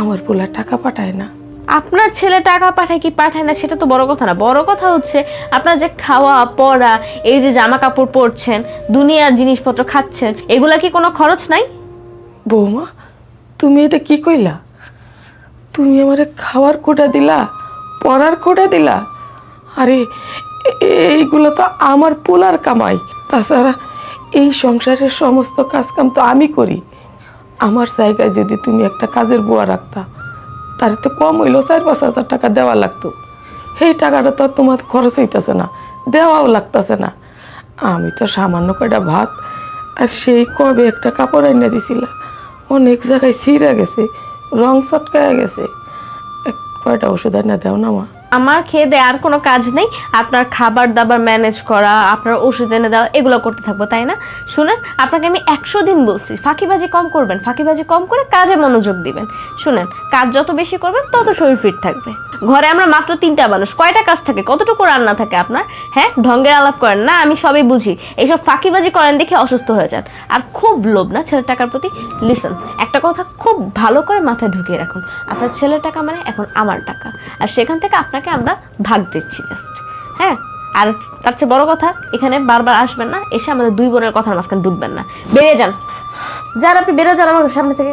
আমার পোলা টাকা পাঠায় না। আপনার ছেলে টাকা পাঠায় কি পাঠায় না সেটা তো বড় কথা না, বড় কথা হচ্ছে আপনার যে খাওয়া পড়া, এই যে জামা কাপড় পরছেন, দুনিয়ার জিনিসপত্র খাচ্ছেন, এগুলা কি কোনো খরচ নাই? বৌমা, তুমি এটা কি কইলা? তুমি আমারে খাওয়ার কোটা দিলা, পড়ার কোটা দিলা? আরে এইগুলো তো আমার পোলার কামাই। তাছাড়া এই সংসারের সমস্ত কাজকাম তো আমি করি। আমার জায়গায় যদি তুমি একটা কাজের বুয়া রাখতা, তার তো কম হইলেও 4-5 হাজার টাকা দেওয়া লাগতো। সেই টাকাটা তো আর তোমার খরচ হইতেছে না, দেওয়াও লাগতেছে না। আমি তো সামান্য কয়টা ভাত আর সেই কবে একটা কাপড় এনে দিছিল, অনেক জায়গায় ছিঁড়ে গেছে, রং চটকায় গেছে। কয়টা ওষুধ এনে দেও না মা। আমার খেয়ে দেয় আর কোনো কাজ নেই, আপনার খাবার দাবার ম্যানেজ করা, আপনার ওষুধ এনে দেওয়া, এগুলো করতে থাকবো, তাই না? শুনেন, আপনাকে আমি 100 দিন বলছি ফাঁকিবাজি কম করবেন, ফাঁকিবাজি কম করে কাজে মনোযোগ দিবেন। শুনেন, কাজ যত বেশি করবেন তত শরীর ফিট থাকবে। ঘরে আমরা মাত্র 3টা মানুষ, কয়টা কাজ থাকে, কতটুকু রান্না থাকে আপনার? হ্যাঁ, ঢঙ্গের আলাপ করেন না, আমি সবই বুঝি। এইসব ফাঁকিবাজি করেন দেখে অসুস্থ হয়ে যান। আর খুব লোভ না ছেলের টাকার প্রতি? লিসেন, একটা কথা খুব ভালো করে মাথায় ঢুকিয়ে রাখুন, আপনার ছেলের টাকা মানে এখন আমার টাকা, আর সেখান থেকে আপনাকে আমরা ভাগ দিচ্ছি জাস্ট। হ্যাঁ, আর তার চেয়ে বড় কথা, এখানে বারবার আসবেন না, এসে আমাদের দুই বোনের কথার মাঝখানে ঢুকবেন না। বেরিয়ে যান, যান, আপনি বেরিয়ে যান আমার সামনে থেকে।